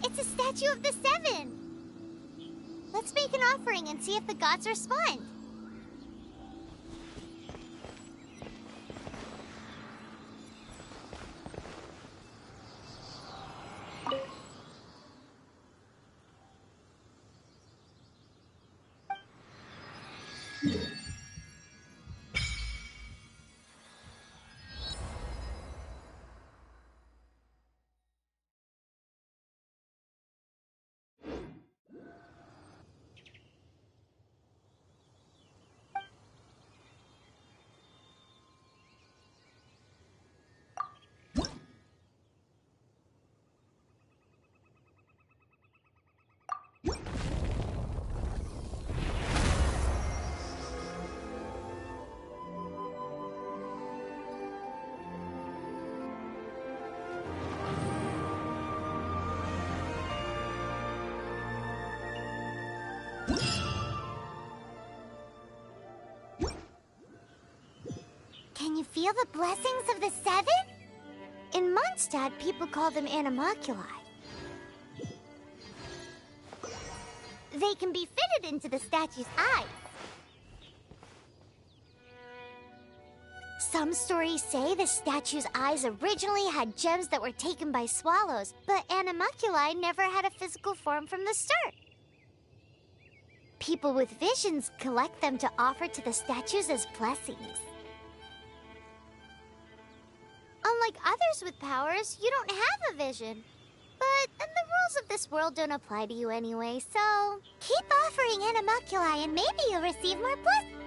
It's a statue of the Seven! Let's make an offering and see if the gods respond. feel the blessings of the seven? In Mondstadt, people call them animalculi. They can be fitted into the statue's eyes. Some stories say the statue's eyes originally had gems that were taken by swallows, but animalculi never had a physical form from the start. People with visions collect them to offer to the statues as blessings. Unlike others with powers, you don't have a vision. But the rules of this world don't apply to you anyway, so keep offering animalculi and maybe you'll receive more blessings.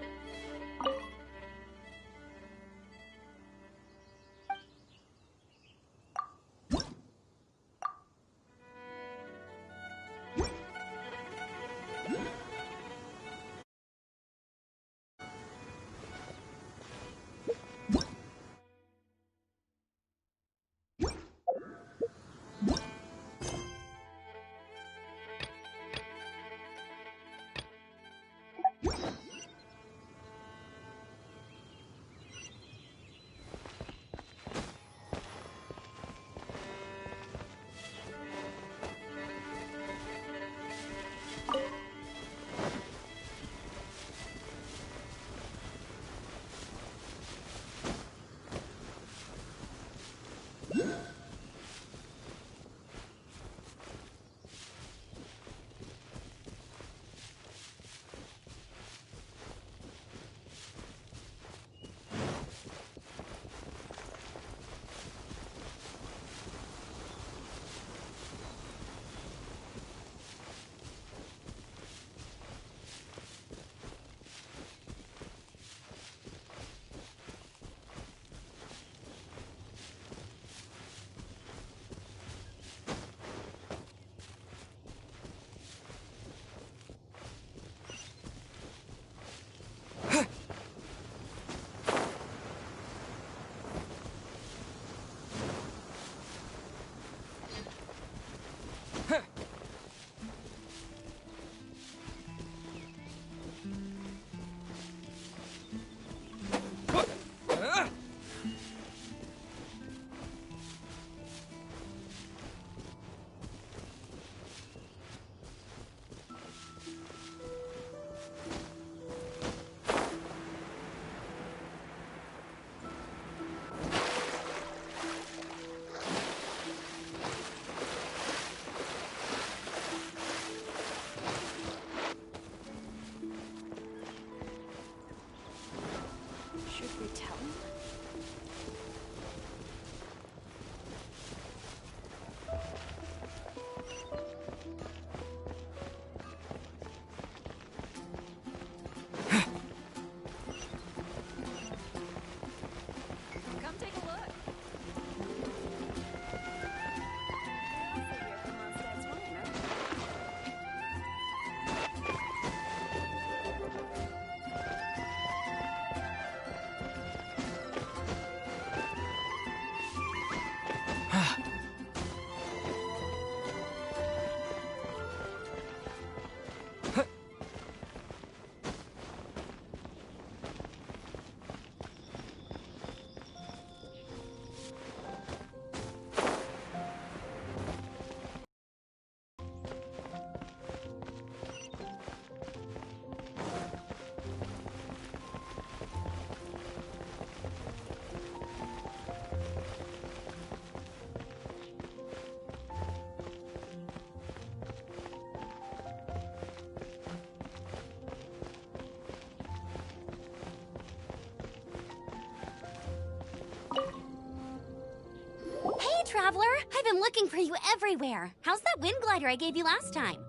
Traveler, I've been looking for you everywhere. How's that wind glider I gave you last time?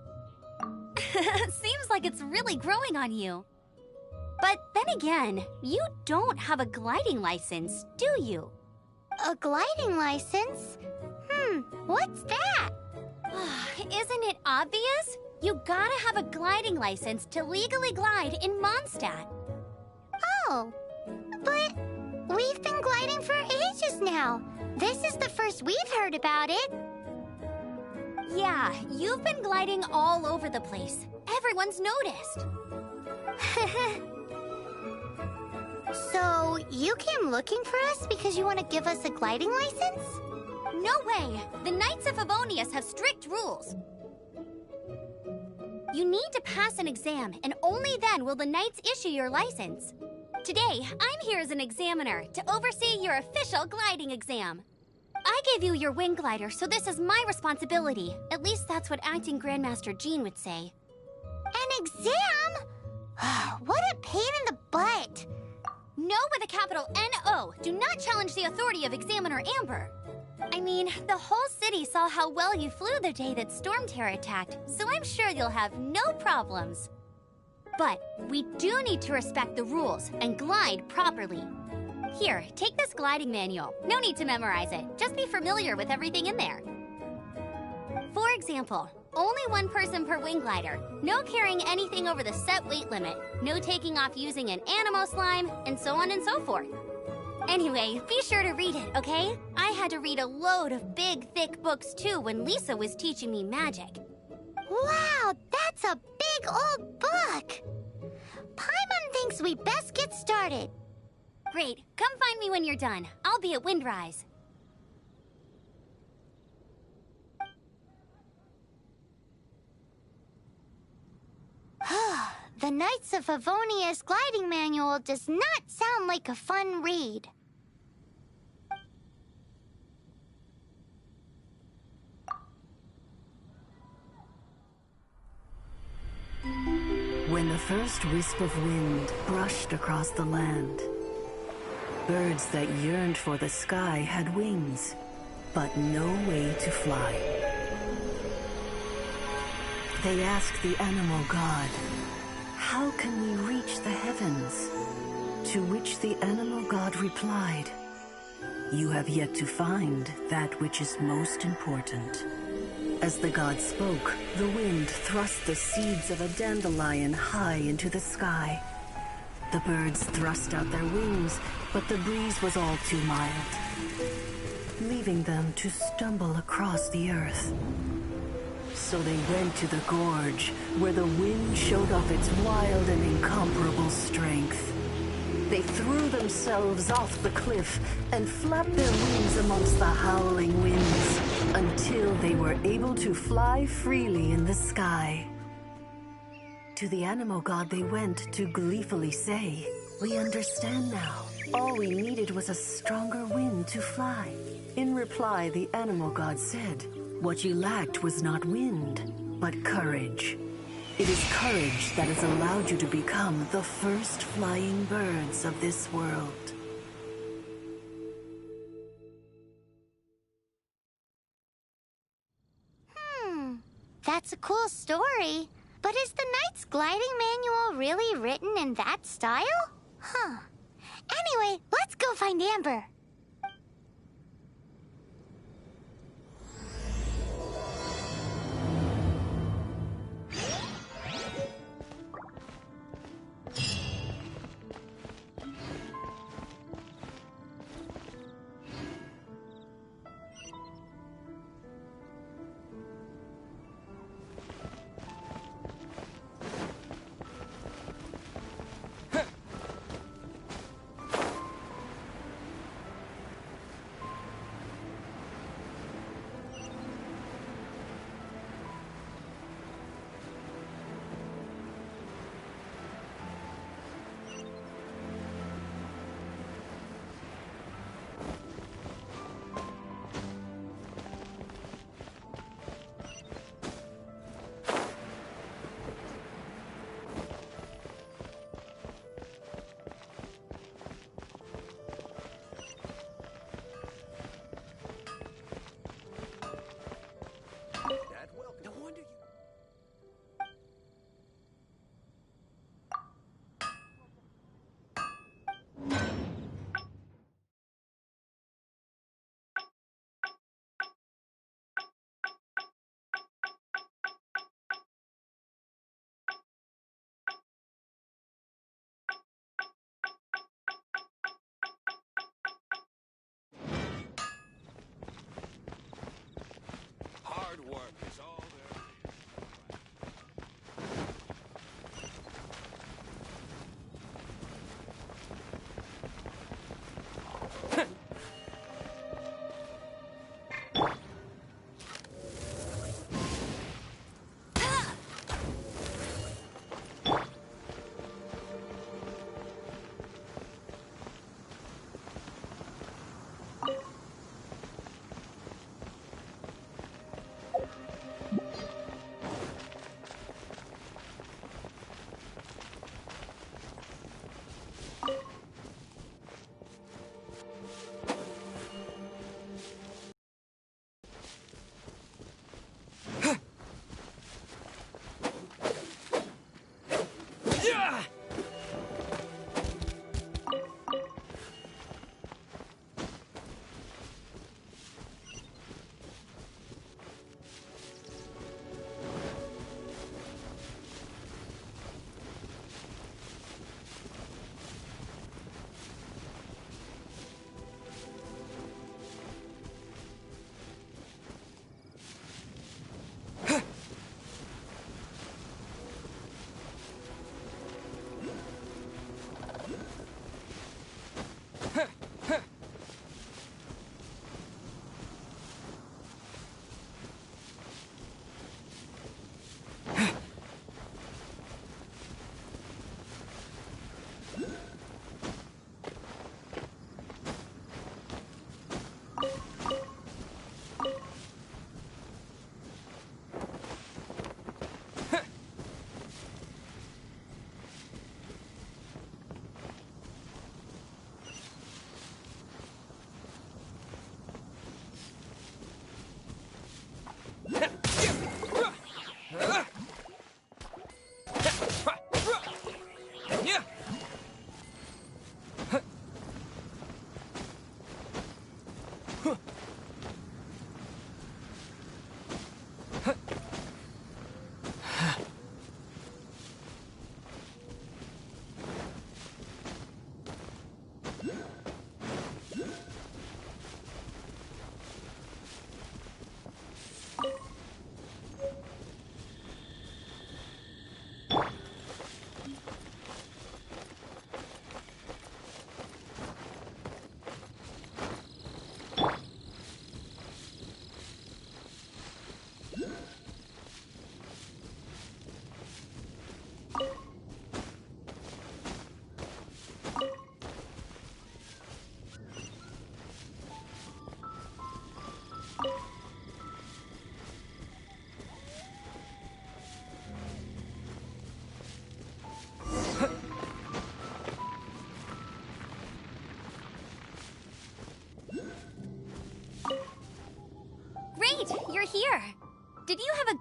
Seems like it's really growing on you. But then again, you don't have a gliding license, do you? A gliding license? What's that? Isn't it obvious? You gotta have a gliding license to legally glide in Mondstadt. Oh, but we've been gliding for ages now. This is the first we've heard about it. Yeah, you've been gliding all over the place. Everyone's noticed. So, you came looking for us because you want to give us a gliding license? No way! The Knights of Favonius have strict rules. You need to pass an exam, and only then will the Knights issue your license. Today, I'm here as an examiner to oversee your official gliding exam. I gave you your wing glider, so this is my responsibility. At least that's what acting Grandmaster Jean would say. An exam? What a pain in the butt! No with a capital N-O. Do not challenge the authority of Examiner Amber. I mean, the whole city saw how well you flew the day that Storm Terror attacked, so I'm sure you'll have no problems. But we do need to respect the rules and glide properly. Here, take this gliding manual. No need to memorize it. Just be familiar with everything in there. For example, only one person per wing glider, no carrying anything over the set weight limit, no taking off using an animo slime, and so on and so forth. Anyway, be sure to read it, okay? I had to read a load of big, thick books too when Lisa was teaching me magic. Wow, that's a big old book! Paimon thinks we best get started. Great, come find me when you're done. I'll be at Windrise. The Knights of Favonius gliding manual does not sound like a fun read. When the first wisp of wind brushed across the land, birds that yearned for the sky had wings, but no way to fly. They asked the animal god, "How can we reach the heavens?" To which the animal god replied, "You have yet to find that which is most important." As the god spoke, the wind thrust the seeds of a dandelion high into the sky. The birds thrust out their wings, but the breeze was all too mild, leaving them to stumble across the earth. So they went to the gorge, where the wind showed off its wild and incomparable strength. They threw themselves off the cliff and flapped their wings amongst the howling winds until they were able to fly freely in the sky. To the animal god they went to gleefully say, "We understand now. All we needed was a stronger wind to fly." In reply, the animal god said, "What you lacked was not wind, but courage. It is courage that has allowed you to become the first flying birds of this world." That's a cool story. But is the Knight's gliding manual really written in that style? Anyway, let's go find Amber.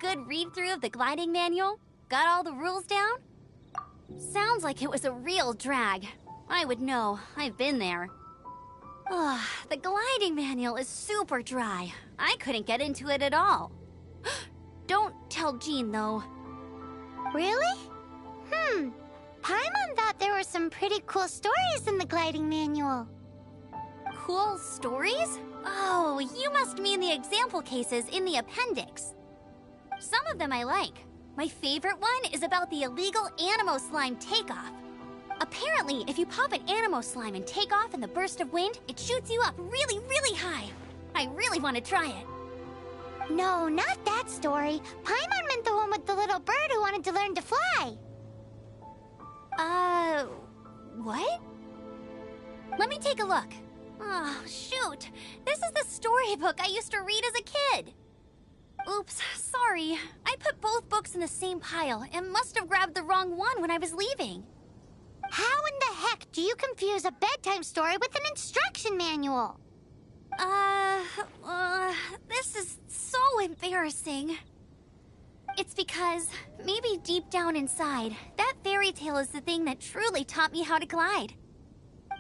good read-through of the gliding manual? Got all the rules down? Sounds like it was a real drag. I would know. I've been there. Ugh, the gliding manual is super dry. I couldn't get into it at all. Don't tell Jean, though. Really? Paimon thought there were some pretty cool stories in the gliding manual. Cool stories? Oh, you must mean the example cases in the appendix. Some of them I like. My favorite one is about the illegal Animo slime takeoff. Apparently, if you pop an Animo slime and take off in the burst of wind, it shoots you up really, really high. I really want to try it. No, not that story. Paimon meant the one with the little bird who wanted to learn to fly. What? Let me take a look. Oh, shoot. This is the storybook I used to read as a kid. Oops, sorry. I put both books in the same pile and must have grabbed the wrong one when I was leaving. How in the heck do you confuse a bedtime story with an instruction manual? This is so embarrassing. It's because, maybe deep down inside, that fairy tale is the thing that truly taught me how to glide.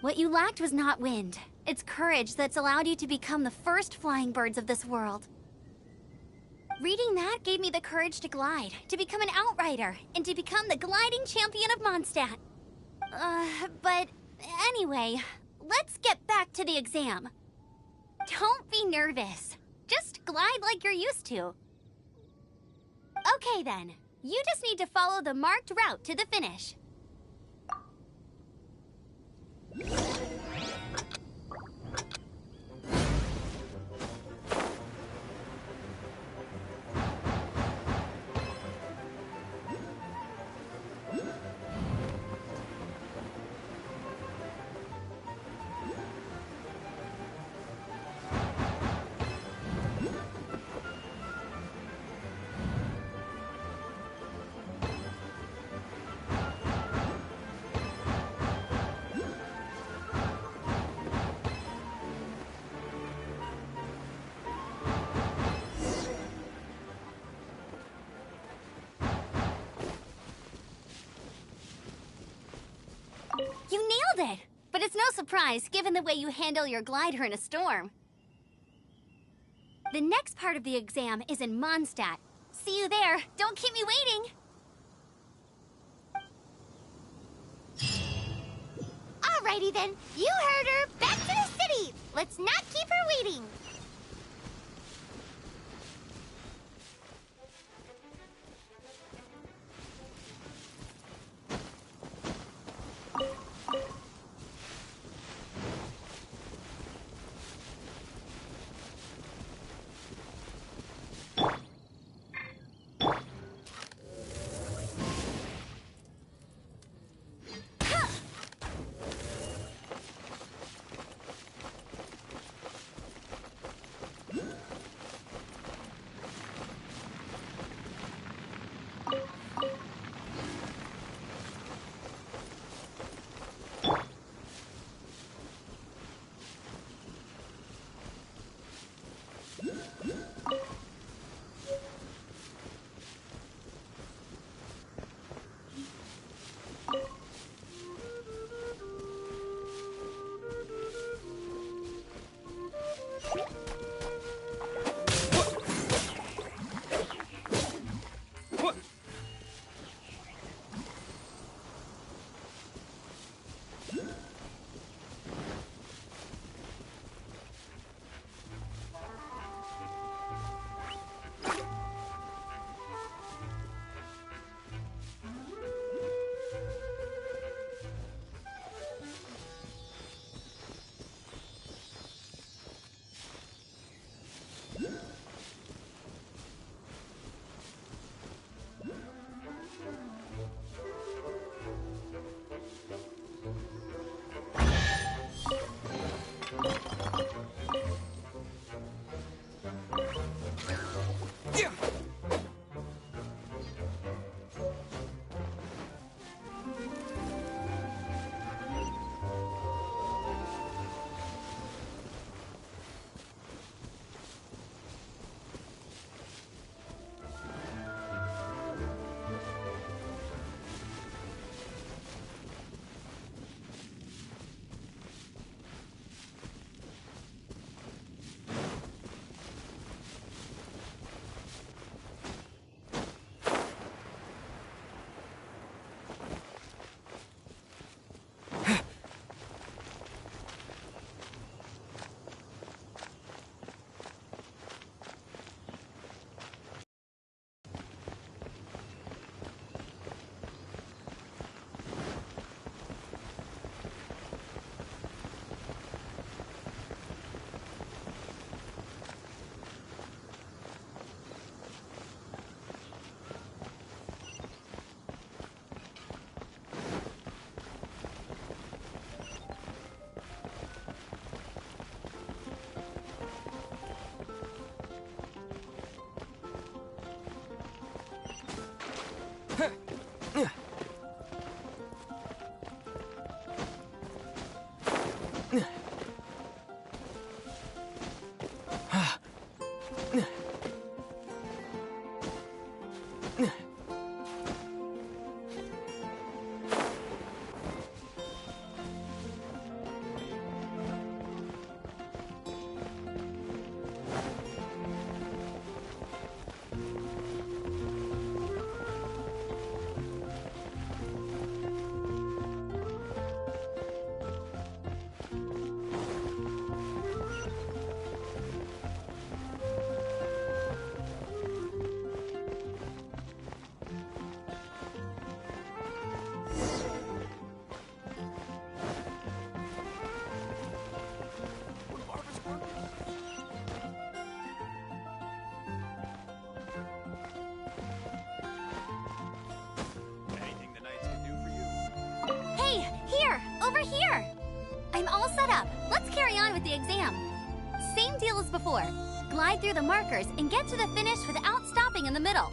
What you lacked was not wind. It's courage that's allowed you to become the first flying birds of this world. Reading that gave me the courage to glide, to become an outrider, and to become the gliding champion of Mondstadt. But anyway, let's get back to the exam. Don't be nervous. Just glide like you're used to. Okay then, you just need to follow the marked route to the finish. You nailed it! But it's no surprise, given the way you handle your glider in a storm. The next part of the exam is in Mondstadt. See you there. Don't keep me waiting! Alrighty then, you heard her. Back to the city! Let's not keep her waiting! Over here! I'm all set up. Let's carry on with the exam. Same deal as before. Glide through the markers and get to the finish without stopping in the middle.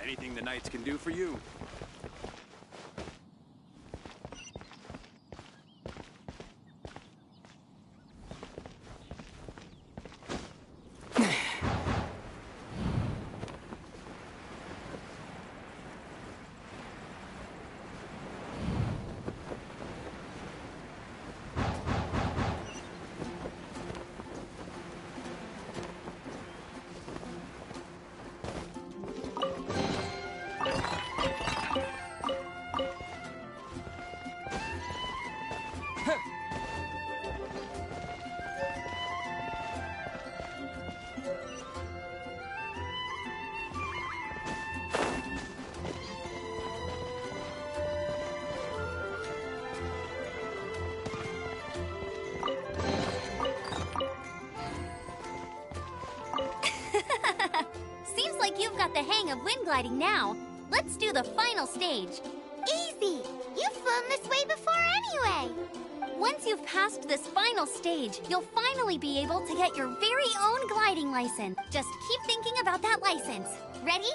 Anything the knights can do for you. Seems like you've got the hang of wind gliding now. Let's do the final stage. Easy! You've flown this way before anyway! Once you've passed this final stage, you'll finally be able to get your very own gliding license. Just keep thinking about that license. Ready?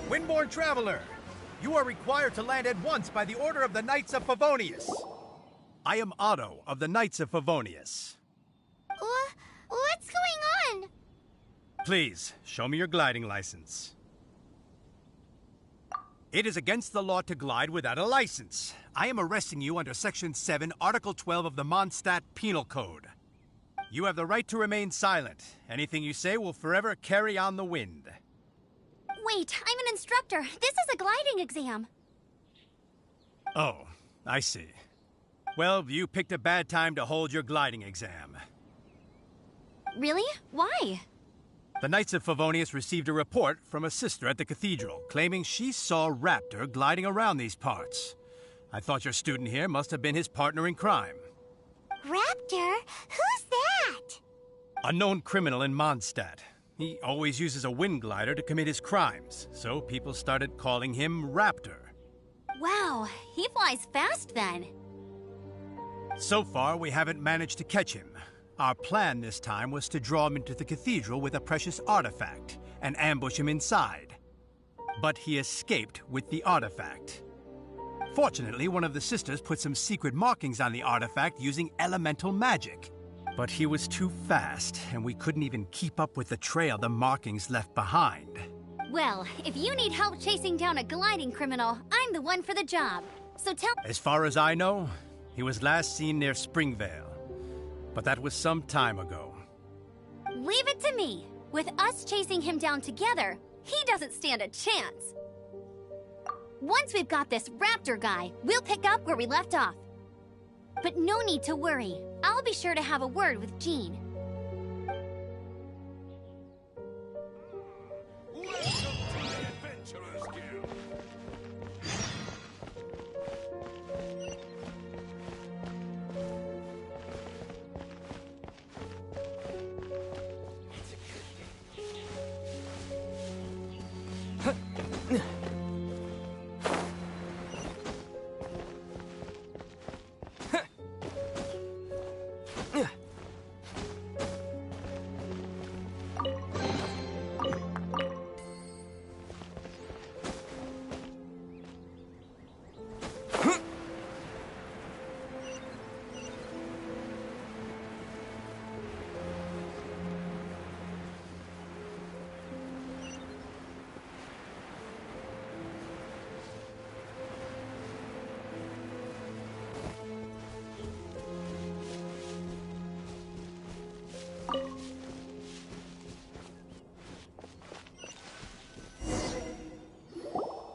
Windborn Traveler, you are required to land at once by the order of the Knights of Favonius. I am Otto of the Knights of Favonius. What's going on? Please, show me your gliding license. It is against the law to glide without a license. I am arresting you under Section 7, Article 12 of the Mondstadt Penal Code. You have the right to remain silent. Anything you say will forever carry on the wind. Wait, I'm an instructor. This is a gliding exam. Oh, I see. Well, you picked a bad time to hold your gliding exam. Really? Why? The Knights of Favonius received a report from a sister at the cathedral claiming she saw Raptor gliding around these parts. I thought your student here must have been his partner in crime. Raptor? Who's that? A known criminal in Mondstadt. He always uses a wind glider to commit his crimes, so people started calling him Raptor. Wow, he flies fast then. So far, we haven't managed to catch him. Our plan this time was to draw him into the cathedral with a precious artifact and ambush him inside. But he escaped with the artifact. Fortunately, one of the sisters put some secret markings on the artifact using elemental magic. But he was too fast, and we couldn't even keep up with the trail the markings left behind. Well, if you need help chasing down a gliding criminal, I'm the one for the job. So tell— As far as I know, he was last seen near Springvale. But that was some time ago. Leave it to me. With us chasing him down together, he doesn't stand a chance. Once we've got this Raptor guy, we'll pick up where we left off. But no need to worry. I'll be sure to have a word with Jean.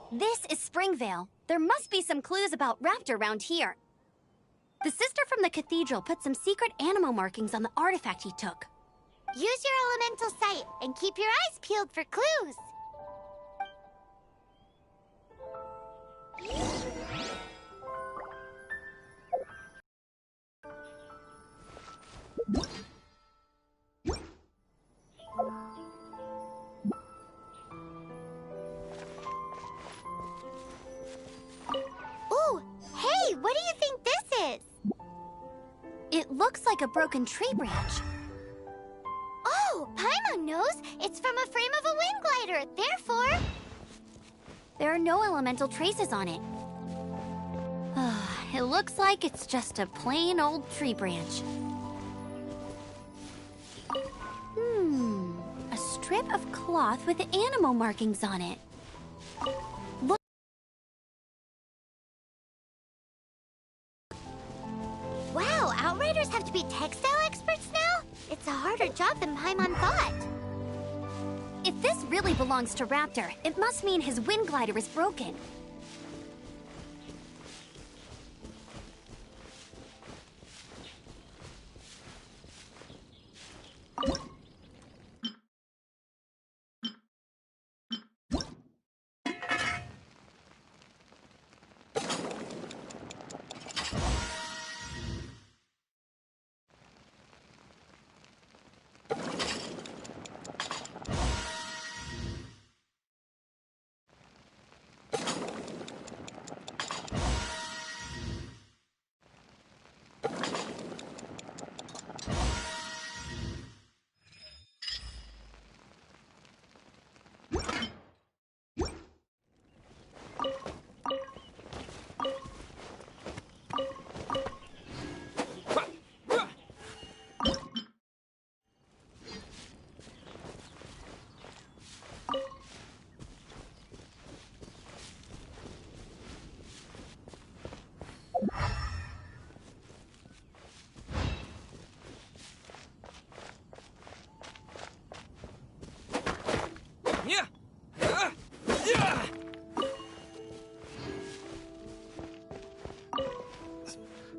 This is Springvale. There must be some clues about Raptor around here. The sister from the cathedral put some secret animal markings on the artifact he took. Use your elemental sight and keep your eyes peeled for clues. Ooh, hey, what do you think this is? It looks like a broken tree branch. Oh, Paimon knows. It's from a frame of a wind glider. Therefore, There are no elemental traces on it. It looks like it's just a plain old tree branch. A strip of cloth with animal markings on it. Look. wow, Outriders have to be textile experts now? It's a harder job than Paimon thought. If this really belongs to Raptor, it must mean his wind glider is broken.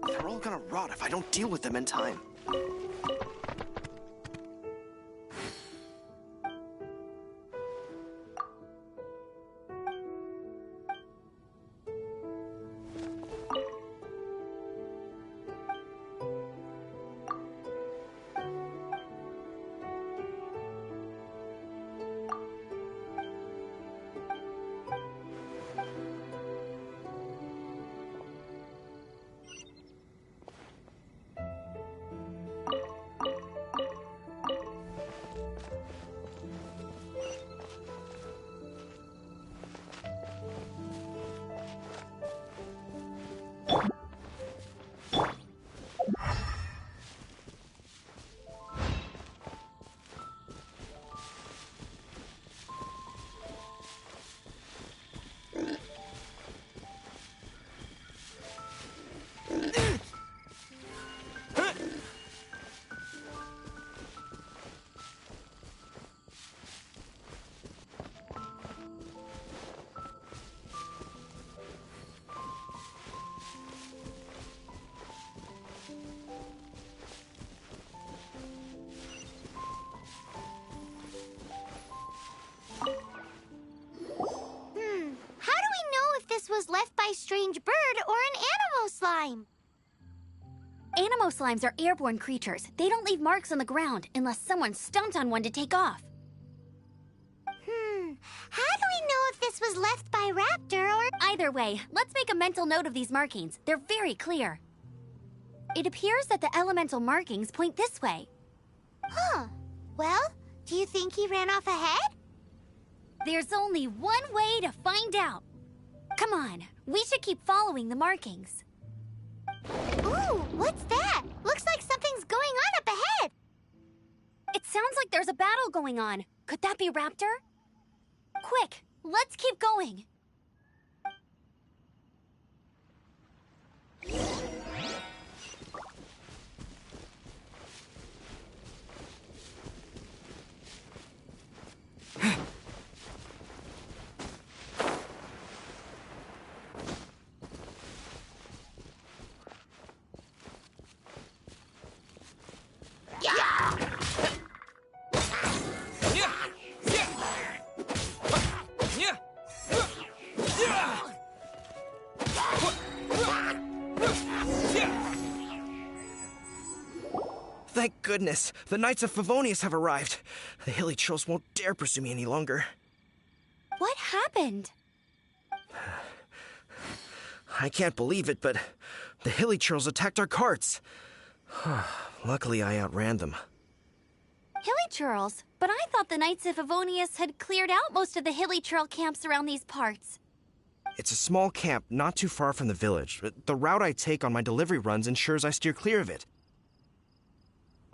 They're all gonna rot if I don't deal with them in time. Was left by strange bird or an animo slime. Animo slimes are airborne creatures. They don't leave marks on the ground unless someone stomped on one to take off. How do we know if this was left by Raptor or... Either way, let's make a mental note of these markings. They're very clear. It appears that the elemental markings point this way. Huh. Well, do you think he ran off ahead? There's only one way to find out. Come on, we should keep following the markings. Ooh, what's that? Looks like something's going on up ahead. It sounds like there's a battle going on. Could that be Raptor? Quick, let's keep going. Thank goodness, the Knights of Favonius have arrived. The hilly trolls won't dare pursue me any longer. What happened? I can't believe it, but the hilly trolls attacked our carts. Luckily, I outran them. Hilly churls? But I thought the Knights of Favonius had cleared out most of the hilly churl camps around these parts. It's a small camp not too far from the village. The route I take on my delivery runs ensures I steer clear of it.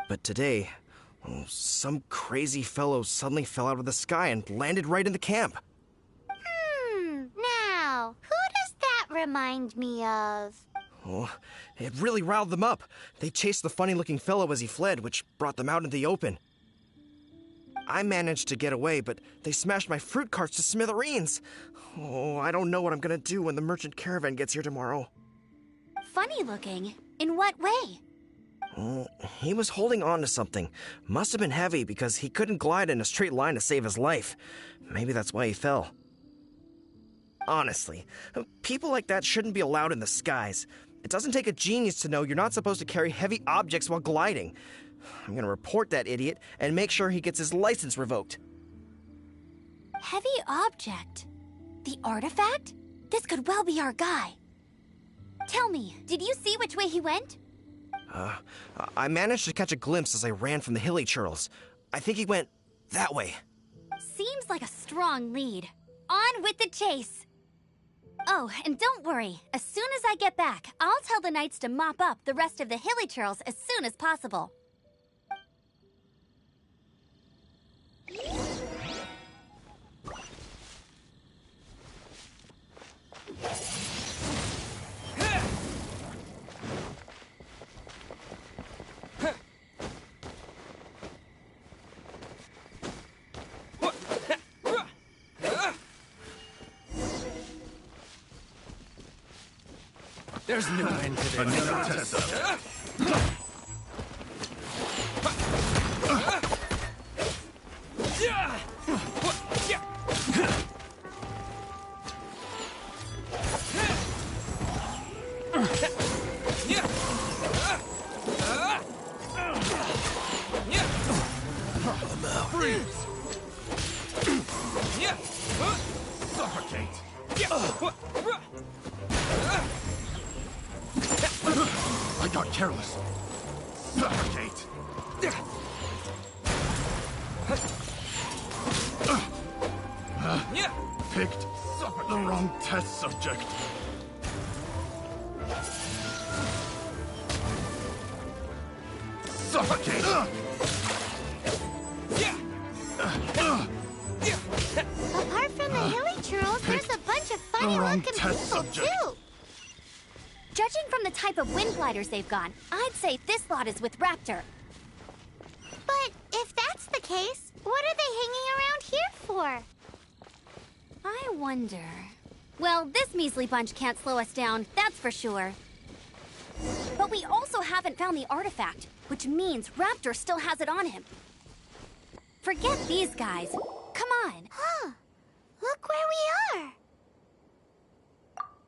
But today, some crazy fellow suddenly fell out of the sky and landed right in the camp. Now, who does that remind me of? Oh, it really riled them up. They chased the funny-looking fellow as he fled, which brought them out in the open. I managed to get away, but they smashed my fruit carts to smithereens. Oh, I don't know what I'm gonna do when the merchant caravan gets here tomorrow. Funny looking. In what way? He was holding on to something. Must have been heavy because he couldn't glide in a straight line to save his life. Maybe that's why he fell. Honestly, people like that shouldn't be allowed in the skies. It doesn't take a genius to know you're not supposed to carry heavy objects while gliding. I'm gonna report that idiot and make sure he gets his license revoked. Heavy object? The artifact? This could well be our guy. Tell me, did you see which way he went? I managed to catch a glimpse as I ran from the hilly churls. I think he went that way. Seems like a strong lead. On with the chase! Oh, and don't worry. As soon as I get back, I'll tell the knights to mop up the rest of the hilly churls as soon as possible. There's no end to this. Freeze! Suffocate! I got careless. Suffocate! Picked the wrong test subject. Suffocate! Apart from the hilly churls, there's a bunch of funny-looking people, too. Judging from the type of wind gliders they've gone, I'd say this lot is with Raptor. But if that's the case, what are they hanging around here for? I wonder... Well, this measly bunch can't slow us down, that's for sure. But we also haven't found the artifact, which means Raptor still has it on him. Forget these guys. Come on. Huh. Look where we are.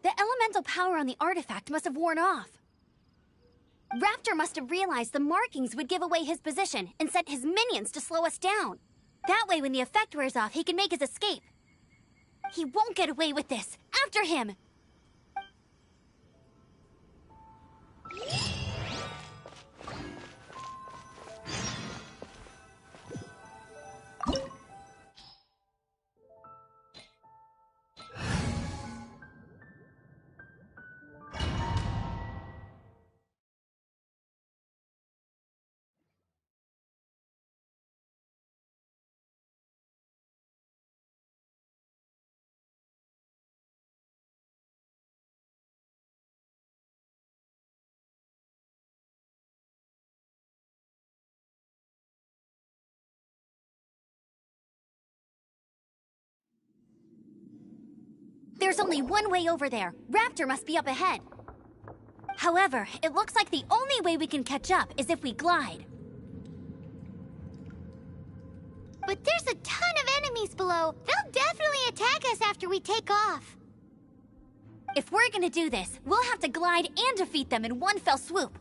The elemental power on the artifact must have worn off. Raptor must have realized the markings would give away his position and sent his minions to slow us down. That way, when the effect wears off, he can make his escape. He won't get away with this. After him! There's only one way over there. Raptor must be up ahead. However, it looks like the only way we can catch up is if we glide. But there's a ton of enemies below. They'll definitely attack us after we take off. If we're gonna do this, we'll have to glide and defeat them in one fell swoop.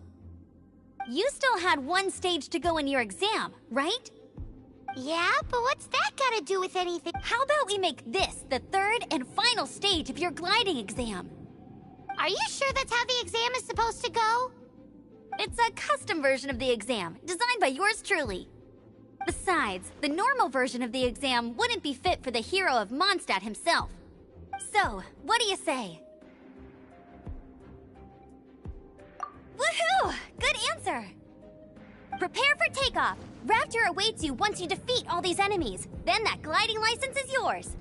You still had one stage to go in your exam, right? Yeah, but what's that got to do with anything? How about we make this the third and final stage of your gliding exam? Are you sure that's how the exam is supposed to go? It's a custom version of the exam, designed by yours truly. Besides, the normal version of the exam wouldn't be fit for the hero of Mondstadt himself. So, what do you say? Woohoo! Good answer! Prepare for takeoff. Raptor awaits you once you defeat all these enemies. Then that gliding license is yours.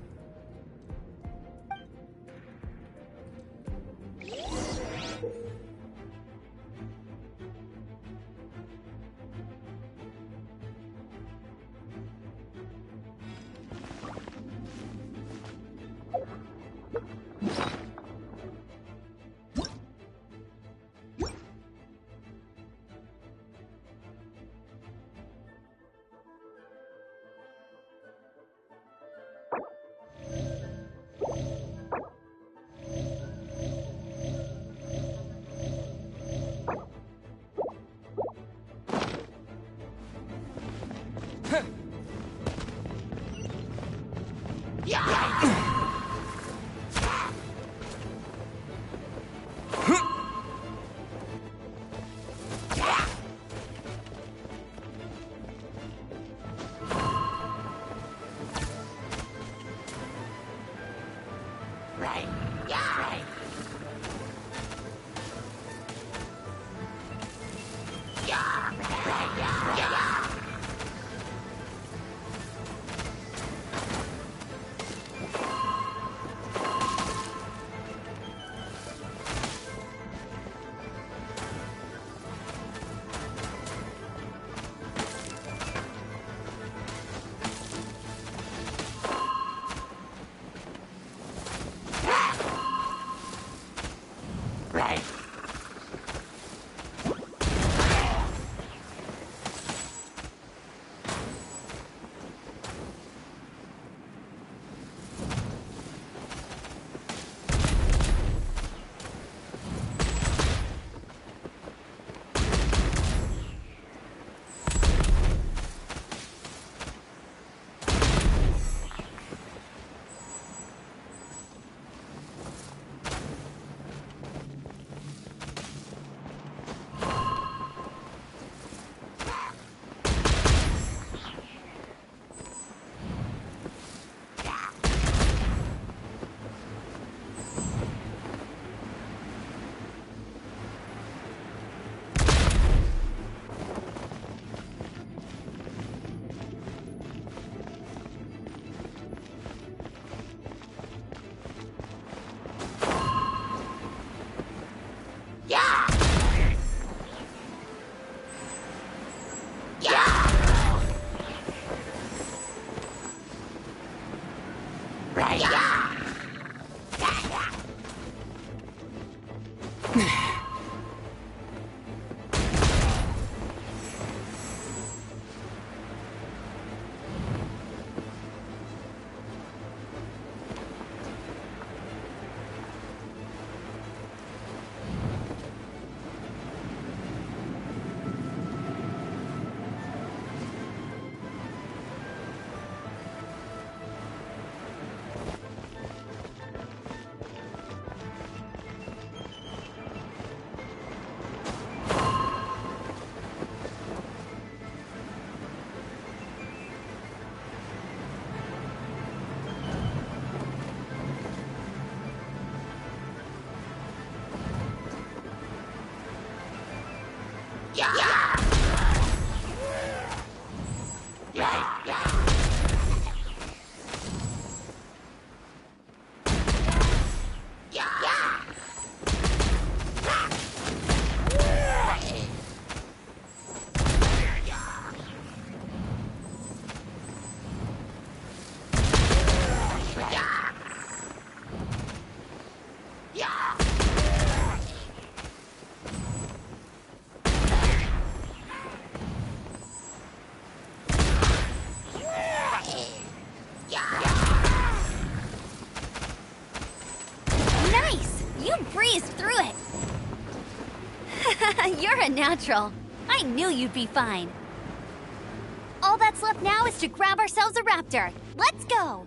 You're a natural. I knew you'd be fine. All that's left now is to grab ourselves a raptor. Let's go!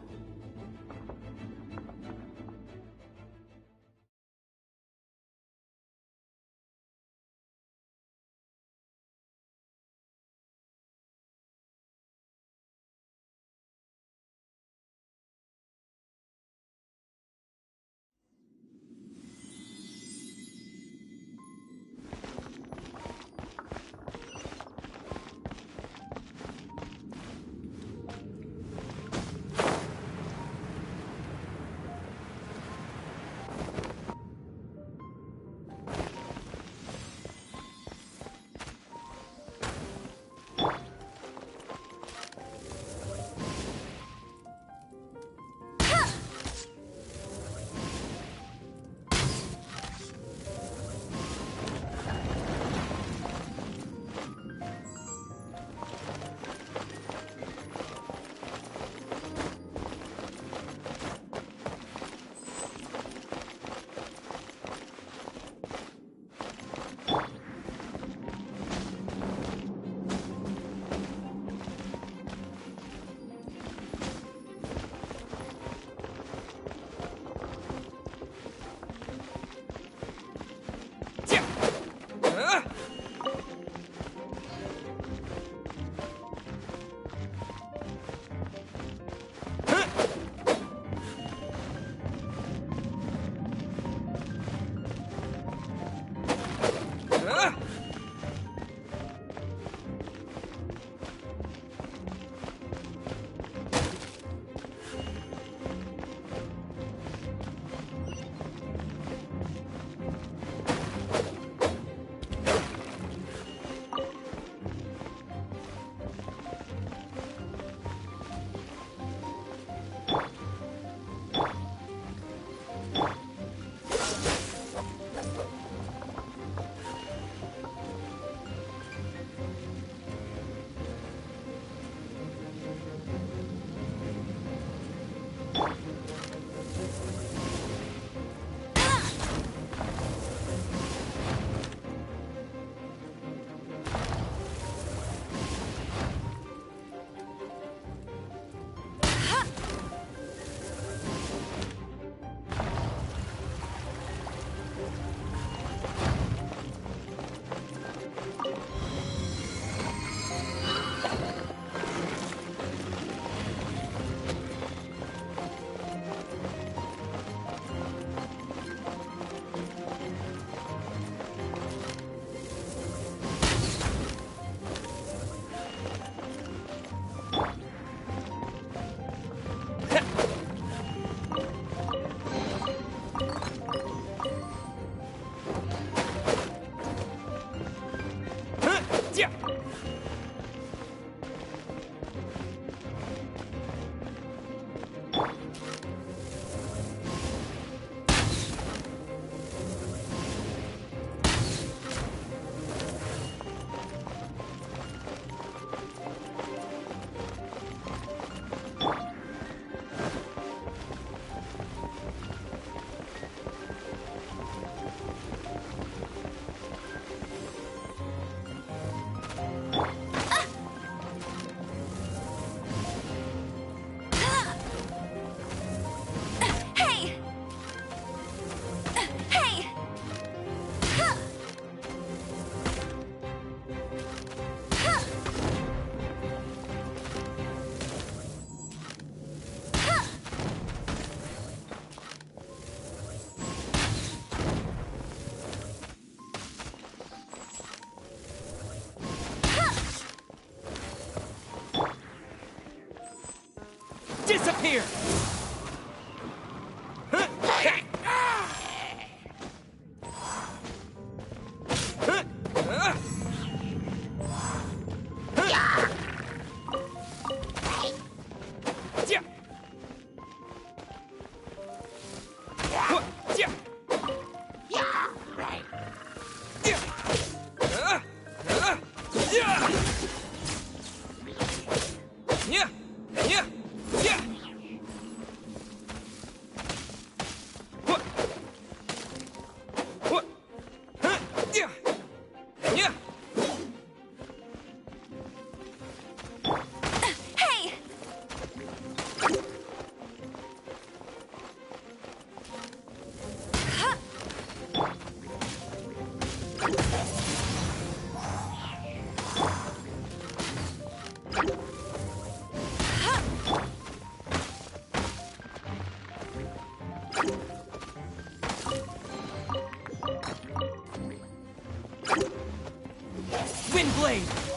Disappear! Windblade!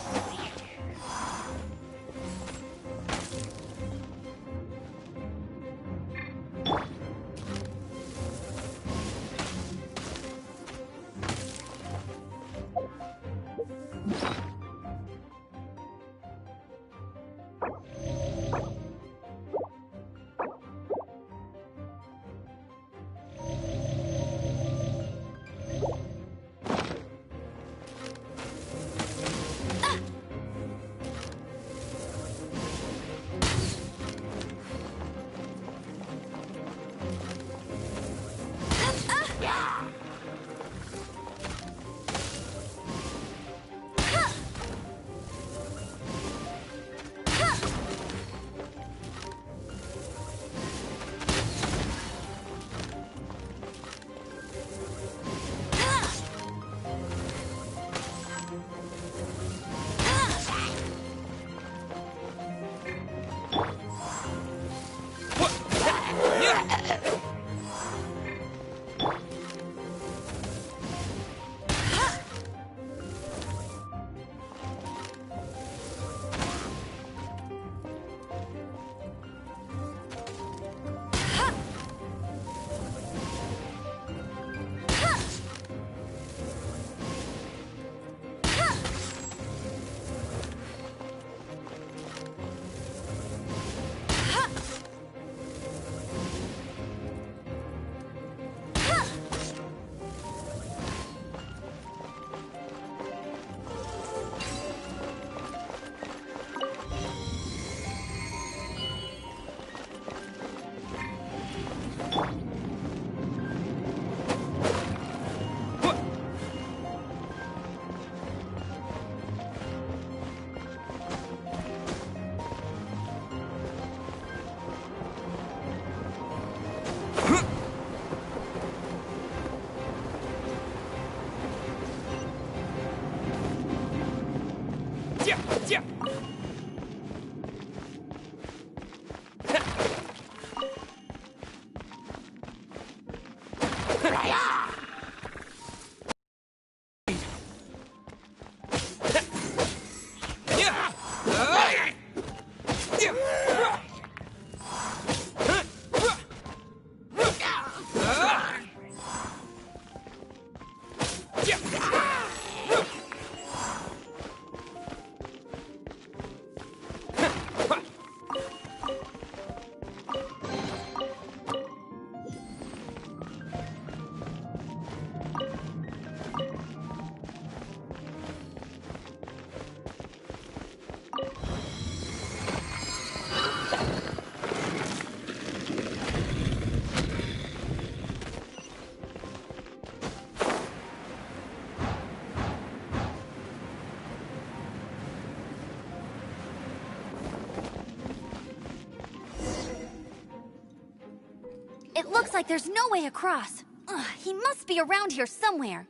It looks like there's no way across. Ugh, he must be around here somewhere.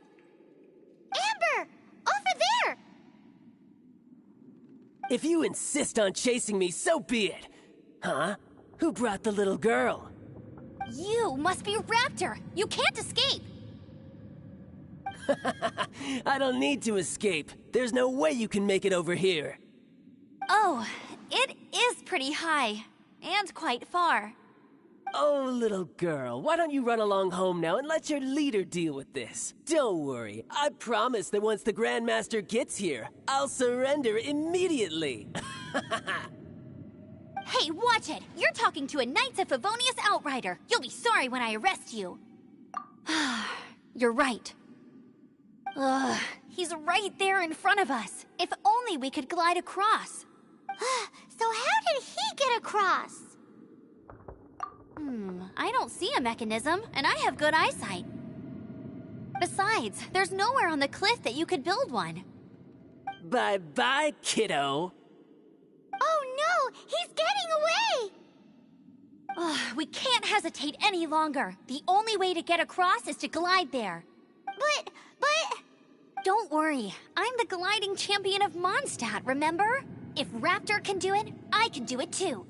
Amber! Over there! If you insist on chasing me, so be it. Huh? Who brought the little girl? You must be Raptor! You can't escape! I don't need to escape. There's no way you can make it over here. Oh, it is pretty high. And quite far. Oh, little girl, why don't you run along home now and let your leader deal with this? Don't worry, I promise that once the Grandmaster gets here, I'll surrender immediately. Hey, watch it! You're talking to a Knights of Favonius outrider. You'll be sorry when I arrest you. You're right. Ugh, he's right there in front of us. If only we could glide across. So how did he get across? I don't see a mechanism, and I have good eyesight. Besides, there's nowhere on the cliff that you could build one. Bye-bye, kiddo. Oh no! He's getting away! Ugh, we can't hesitate any longer. The only way to get across is to glide there. But... Don't worry, I'm the gliding champion of Mondstadt, remember? If Raptor can do it, I can do it too.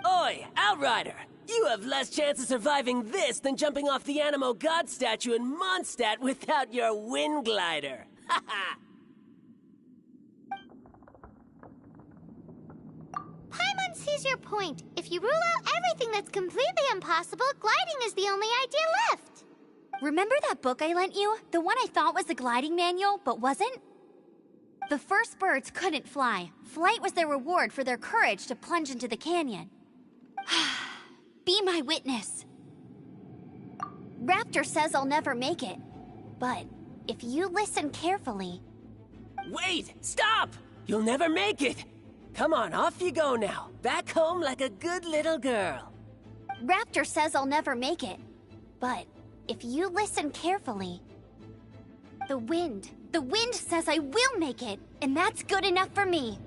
Oi, Outrider! You have less chance of surviving this than jumping off the Animo God statue in Mondstadt without your wind glider. Haha! Paimon sees your point. If you rule out everything that's completely impossible, gliding is the only idea left. Remember that book I lent you? The one I thought was the gliding manual, but wasn't? The first birds couldn't fly. Flight was their reward for their courage to plunge into the canyon. Be my witness. Raptor says I'll never make it. But if you listen carefully... Wait! Stop! You'll never make it! Come on, off you go now. Back home like a good little girl. Raptor says I'll never make it. But if you listen carefully... The wind says I will make it, and that's good enough for me.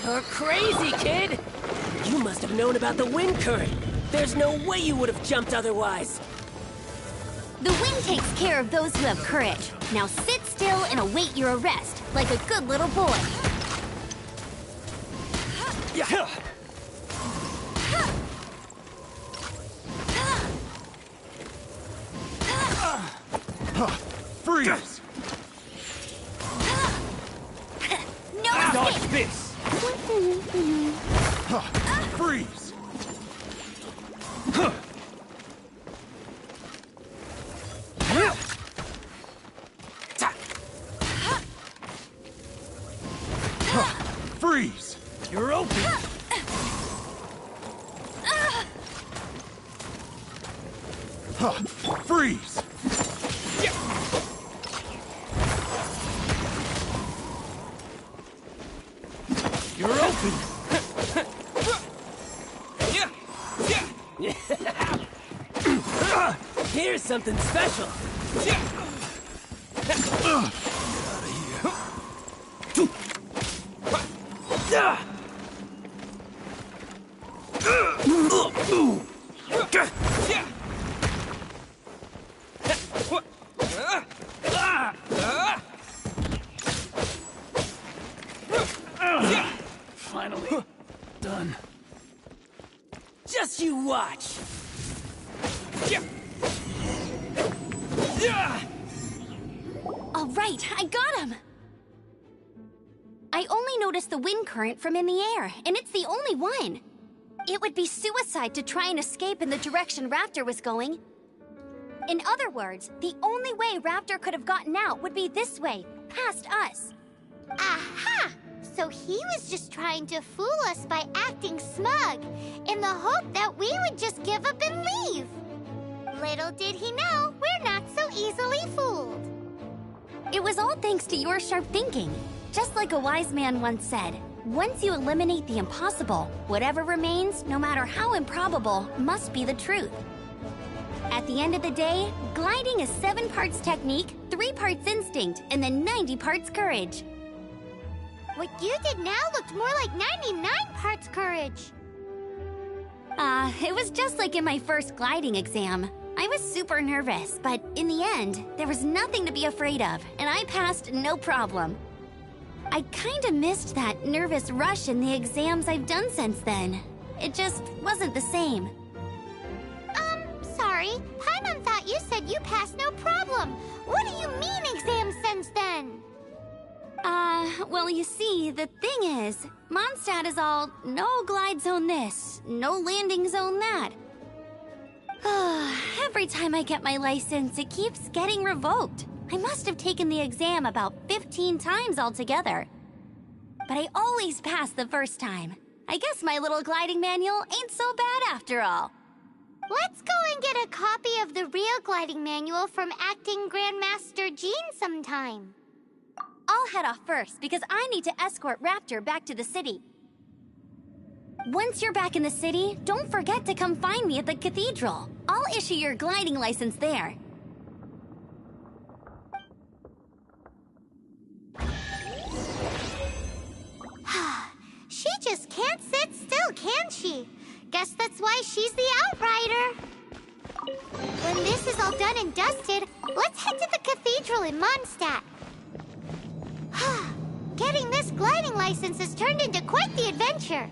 You're crazy, kid! You must have known about the wind current. There's no way you would have jumped otherwise. The wind takes care of those who have courage. Now sit still and await your arrest, like a good little boy. Freeze! No Dodge escape! this! Freeze! Freeze! You're open! Freeze! You're open! Here's something special. Finally done. Just you watch. All right, I got him! I only noticed the wind current from in the air, and it's the only one. It would be suicide to try and escape in the direction Raptor was going. In other words, the only way Raptor could have gotten out would be this way, past us. Aha! So he was just trying to fool us by acting smug, in the hope that we would just give up and leave. Little did he know, we're not so easily fooled. It was all thanks to your sharp thinking. Just like a wise man once said, once you eliminate the impossible, whatever remains, no matter how improbable, must be the truth. At the end of the day, gliding is 7 parts technique, 3 parts instinct, and then 90 parts courage. What you did now looked more like 99 parts courage. It was just like in my first gliding exam. I was super nervous, but in the end, there was nothing to be afraid of, and I passed no problem. I kinda missed that nervous rush in the exams I've done since then. It just wasn't the same. Sorry. Paimon thought you said you passed no problem. What do you mean exam since then? Well, you see, the thing is, Mondstadt is all no glide zone this, no landing zone that. Every time I get my license, it keeps getting revoked. I must have taken the exam about 15 times altogether. But I always pass the first time. I guess my little gliding manual ain't so bad after all. Let's go and get a copy of the real gliding manual from Acting Grandmaster Jean sometime. I'll head off first because I need to escort Raptor back to the city. Once you're back in the city, don't forget to come find me at the cathedral. I'll issue your gliding license there. She just can't sit still, can she? Guess that's why she's the outrider. When this is all done and dusted, let's head to the cathedral in Mondstadt. Getting this gliding license has turned into quite the adventure.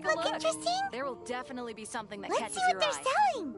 that look interesting? There will definitely be something that Let's catches see what your they're eye. selling.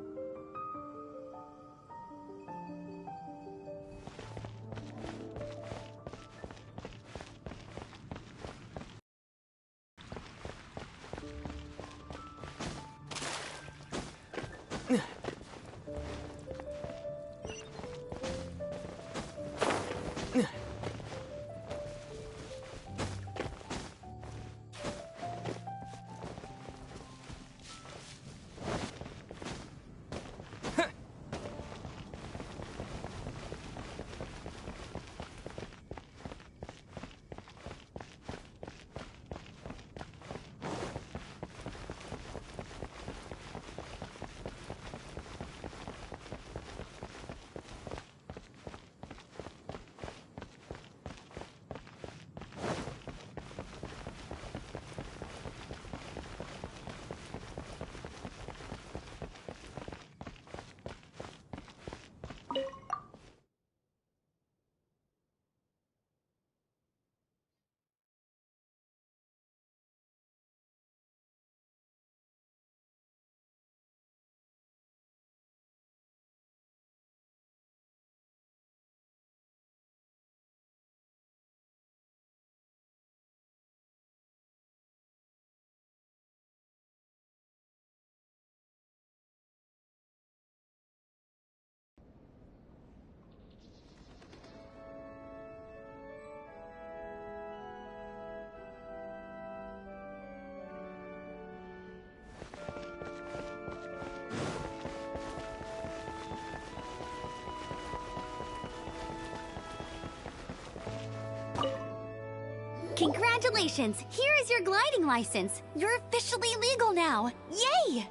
Congratulations! Here is your gliding license. You're officially legal now. Yay!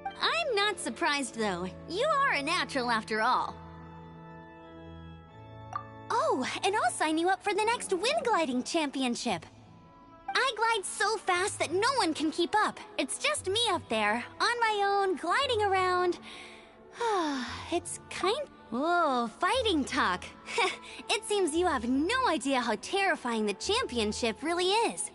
I'm not surprised, though. You are a natural after all. Oh, and I'll sign you up for the next wind gliding championship. I glide so fast that no one can keep up. It's just me up there, on my own, gliding around. It's kind... Whoa, fighting talk. It seems you have no idea how terrifying the championship really is.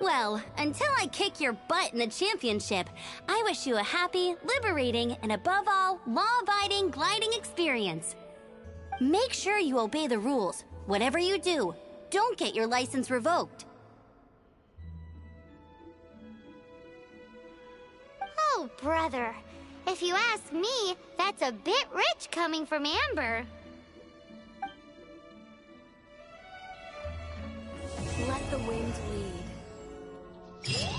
Well, until I kick your butt in the championship, I wish you a happy, liberating, and above all, law-abiding gliding experience. Make sure you obey the rules. Whatever you do, don't get your license revoked. Oh, brother. If you ask me, that's a bit rich coming from Amber. Let the wind lead.